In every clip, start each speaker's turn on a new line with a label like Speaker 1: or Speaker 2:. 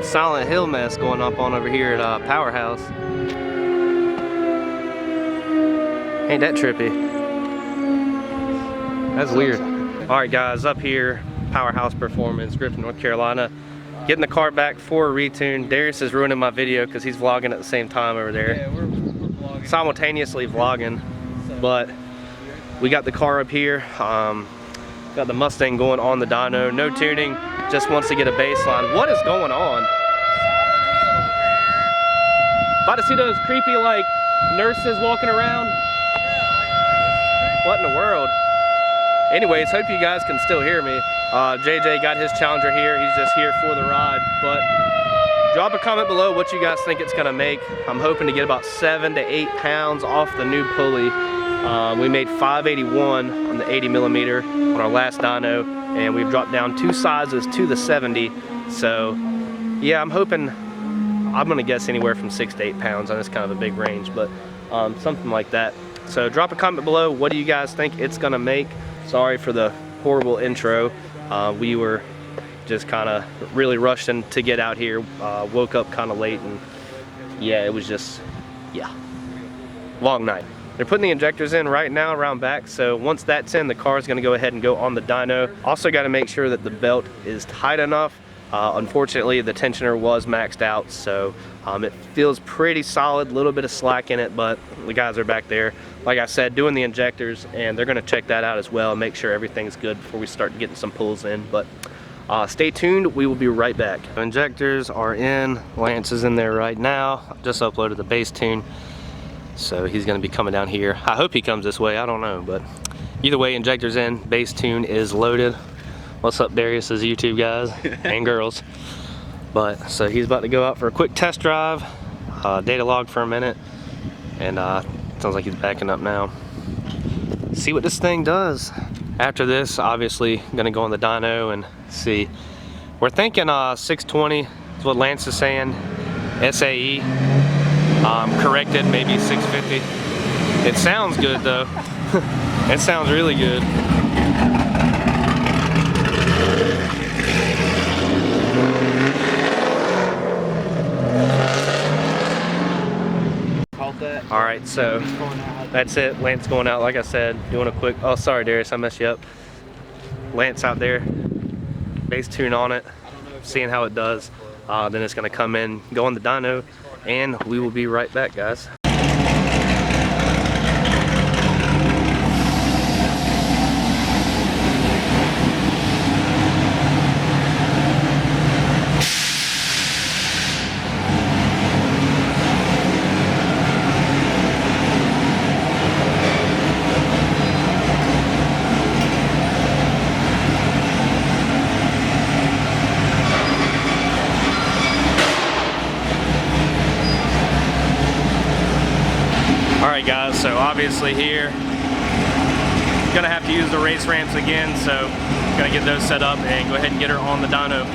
Speaker 1: Silent Hill mess going up on over here at Powerhouse. Ain't that trippy? That's weird. Alright guys, up here, Powerhouse Performance, Grifton, North Carolina. Getting the car back for a retune. Darius is ruining my video because he's vlogging at the same time over there.
Speaker 2: Yeah, we're vlogging.
Speaker 1: Simultaneously vlogging. But we got the car up here. Got the Mustang going on the dyno. No tuning, just wants to get a baseline. What is going on? About to see those creepy like nurses walking around. What in the world? Anyways, hope you guys can still hear me. JJ got his Challenger here. He's just here for the ride. But drop a comment below what you guys think it's gonna make. I'm hoping to get about 7 to 8 pounds off the new pulley. We made 581 on the 80mm on our last dyno, and we've dropped down 2 sizes to the 70. So yeah, I'm hoping, I'm gonna guess anywhere from 6 to 8 pounds. I know it's kind of a big range, but something like that. So drop a comment below. What do you guys think it's gonna make? Sorry for the horrible intro. We were just kind of really rushing to get out here. Woke up kind of late, and yeah, it was just, yeah, long night. They're putting the injectors in right now around back, so once that's in, the car is going to go ahead and go on the dyno. Also got to make sure that the belt is tight enough. Unfortunately, the tensioner was maxed out, so it feels pretty solid, a little bit of slack in it, but the guys are back there, like I said, doing the injectors, and they're going to check that out as well and make sure everything's good before we start getting some pulls in. But stay tuned, we will be right back. Injectors are in, Lance is in there right now. I just uploaded the base tune, so he's going to be coming down here. I hope he comes this way, I don't know, but either way, injectors in, base tune is loaded. What's up, Darius, as YouTube guys and girls? But so he's about to go out for a quick test drive, data log for a minute, and sounds like he's backing up now. See what this thing does. After this, obviously gonna go on the dyno and see. We're thinking 620 is what Lance is saying. SAE corrected, maybe 650. It sounds good though. It sounds really good. All right, so that's it. Lance going out, like I said, doing a quick, oh sorry Darius, I messed you up. Lance out there, base tune on it, seeing how it does. Then it's gonna come in, go on the dyno, and we will be right back, guys. Alright guys, so obviously here, gonna have to use the race ramps again, so gonna get those set up and go ahead and get her on the dyno.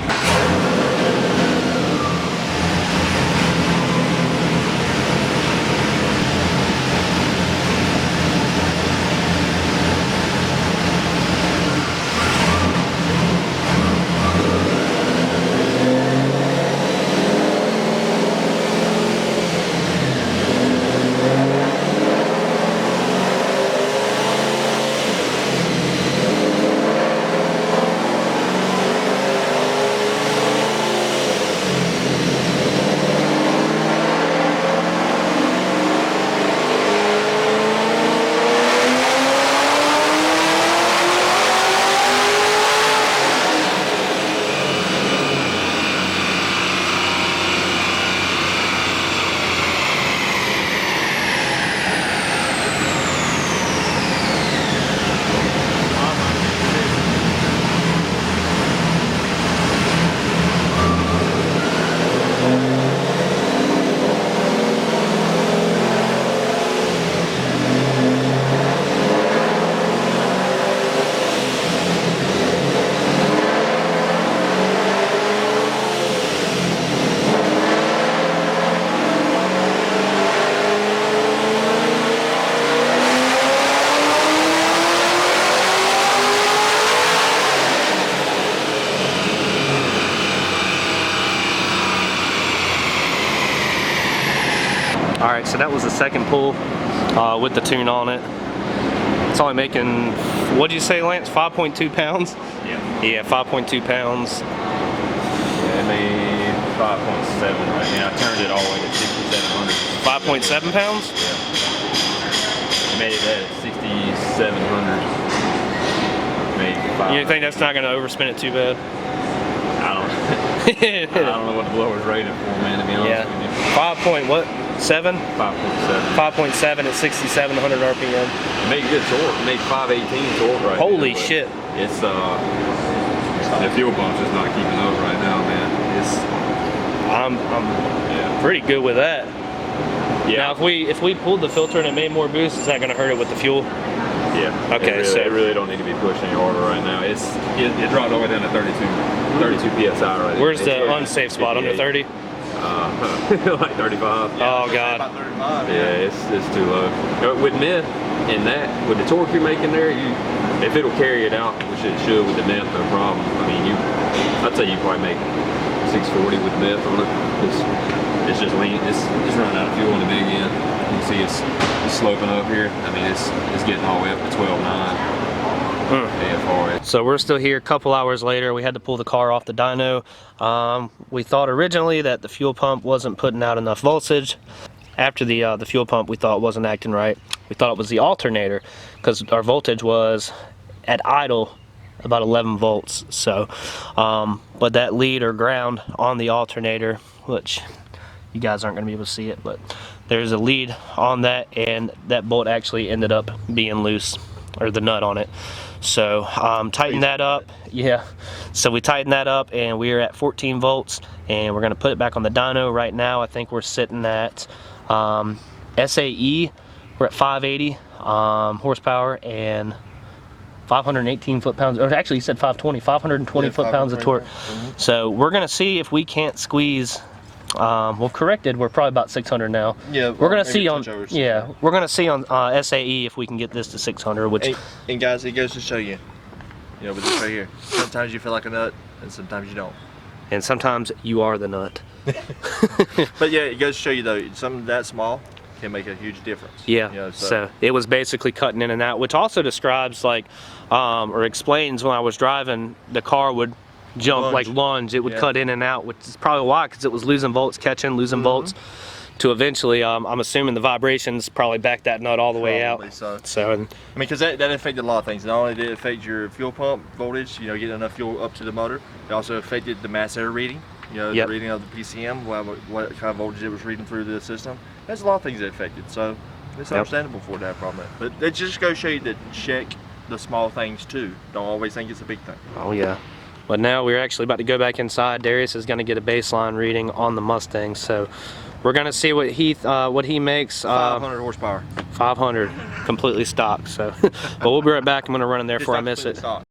Speaker 1: Alright, so that was the second pull with the tune on it. It's only making, what'd you say, Lance? 5.2 pounds?
Speaker 2: Yeah.
Speaker 1: Yeah, 5.2 pounds.
Speaker 2: Yeah, it made 5.7 right now. I turned it all the way to 6,700.
Speaker 1: 5.7 pounds?
Speaker 2: Yeah. It made it at 6,700. Made 5.
Speaker 1: You think that's not going to overspin it too bad?
Speaker 2: I don't know what the blower's rated for, man, to be honest with you.
Speaker 1: 5 point what? 7?
Speaker 2: 5.7.
Speaker 1: 5.7 at 6,700 RPM.
Speaker 2: It made good torque. It made 518 torque right now.
Speaker 1: Holy shit.
Speaker 2: It's, the fuel pump's just not keeping up right now, man. It's...
Speaker 1: I'm pretty good with that.
Speaker 2: Yeah.
Speaker 1: Now, if we pulled the filter and it made more boost, is that going to hurt it with the fuel?
Speaker 2: Yeah.
Speaker 1: Okay,
Speaker 2: it really don't need to be pushed any harder right now. It dropped all the way down to 32 psi right now.
Speaker 1: Where's the unsafe spot? Under 30?
Speaker 2: Like 35.
Speaker 1: Oh god.
Speaker 2: About 35. Yeah, it's too low. With meth and that, with the torque you're making there, if it'll carry it out, which it should with the meth, no problem. I mean, I'd say you probably make 640 with meth on it. It's just lean. It's running out of fuel in the big end. You can see it's sloping up here. I mean, it's getting all the way up to 12.9. So we're still here a couple hours later. We had to pull the car off the dyno. We thought originally that the fuel pump wasn't putting out enough voltage. After the fuel pump, we thought wasn't acting right. We thought it was the alternator because our voltage was at idle about 11 volts. So, but that lead or ground on the alternator, which you guys aren't going to be able to see it, but there's a lead on that, and that bolt actually ended up being loose, or the nut on it. So tighten that up. Yeah, so we tightened that up and we're at 14 volts, and we're going to put it back on the dyno. Right now I think we're sitting at SAE, we're at 580 horsepower and 518 foot-pounds, or actually you said 520 foot-pounds of torque. So we're going to see if we can't squeeze, well, corrected, we're probably about 600 now. Yeah, we're gonna see on we're gonna see on SAE if we can get this to 600. Which
Speaker 3: and guys, it goes to show you, with this right here, sometimes you feel like a nut, and sometimes you don't.
Speaker 1: And sometimes you are the nut.
Speaker 3: But yeah, it goes to show you though, something that small can make a huge difference.
Speaker 1: Yeah. So it was basically cutting in and out, which also describes like, or explains when I was driving, the car would jump like lunge. It would cut in and out, which is probably why, because it was losing volts, losing volts, to eventually I'm assuming the vibrations probably backed that nut all the way out. So I mean,
Speaker 3: because that affected a lot of things. Not only did it affect your fuel pump voltage, getting enough fuel up to the motor, it also affected the mass air reading, the reading of the PCM, what kind of voltage it was reading through the system. There's a lot of things that affected, so it's understandable for that problem. But it just goes to show you to check the small things too. Don't always think it's a big thing.
Speaker 1: Oh yeah. But now we're actually about to go back inside. Darius is going to get a baseline reading on the Mustang, so we're going to see what he makes.
Speaker 3: 500 horsepower.
Speaker 1: 500, completely stock. So, but we'll be right back. I'm going to run in there before I miss it.
Speaker 3: Stock.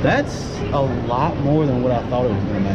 Speaker 4: That's a lot more than what I thought it was going to make.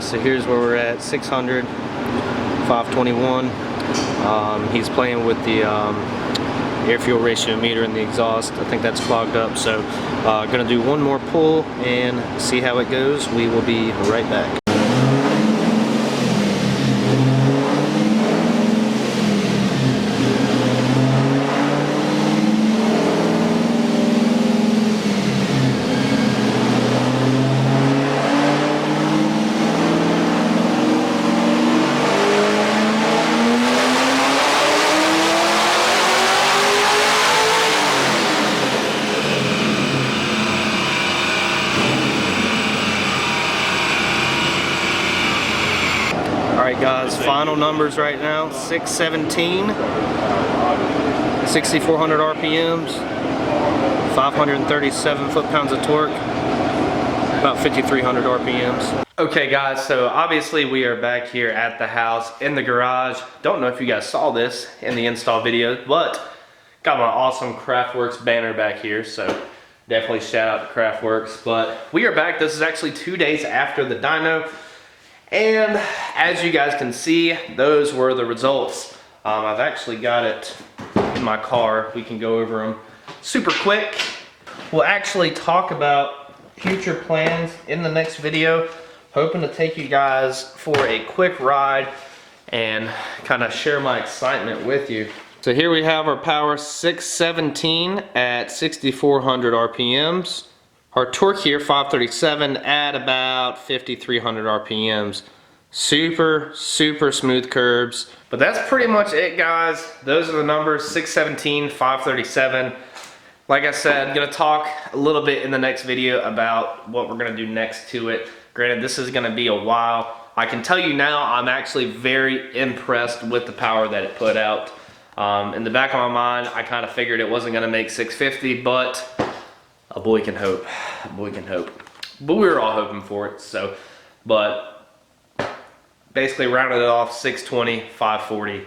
Speaker 1: so here's where we're at, 600, 521. He's playing with the air fuel ratio meter in the exhaust. I think that's clogged up, so gonna do one more pull and see how it goes. We will be right back. Alright guys, final numbers right now, 617, 6,400 RPMs, 537 foot-pounds of torque, about 5,300 RPMs. Okay guys, so obviously we are back here at the house in the garage. Don't know if you guys saw this in the install video, but got my awesome KraftWerks banner back here, so definitely shout out to KraftWerks. But we are back. This is actually 2 days after the dyno. And as you guys can see, those were the results. I've actually got it in my car. We can go over them super quick. We'll actually talk about future plans in the next video. Hoping to take you guys for a quick ride and kind of share my excitement with you. So here we have our power 617 at 6,400 RPMs. Our torque here, 537 at about 5,300 RPMs. Super, super smooth curbs. But that's pretty much it, guys. Those are the numbers, 617, 537. Like I said, I'm gonna talk a little bit in the next video about what we're gonna do next to it. Granted, this is gonna be a while. I can tell you now, I'm actually very impressed with the power that it put out. In the back of my mind, I kind of figured it wasn't gonna make 650, but a boy can hope. A boy can hope. But we were all hoping for it, so. But basically rounded it off, 620, 540.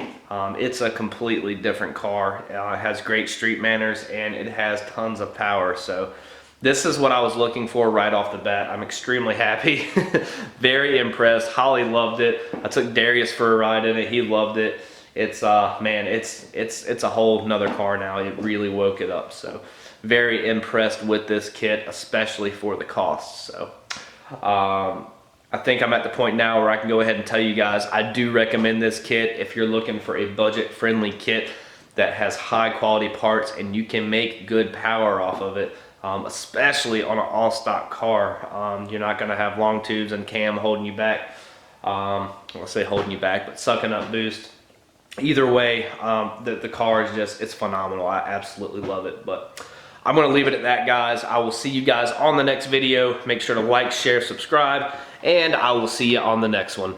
Speaker 1: It's a completely different car. It has great street manners and it has tons of power. So this is what I was looking for right off the bat. I'm extremely happy. Very impressed. Holly loved it. I took Darius for a ride in it. He loved it. It's man, it's a whole nother car now. It really woke it up. So very impressed with this kit, especially for the cost. So I think I'm at the point now where I can go ahead and tell you guys I do recommend this kit if you're looking for a budget friendly kit that has high quality parts and you can make good power off of it, especially on an all stock car. You're not going to have long tubes and cam holding you back. I'll say holding you back, but sucking up boost. Either way, the car is just, it's phenomenal. I absolutely love it. But I'm going to leave it at that, guys. I will see you guys on the next video. Make sure to like, share, subscribe, and I will see you on the next one.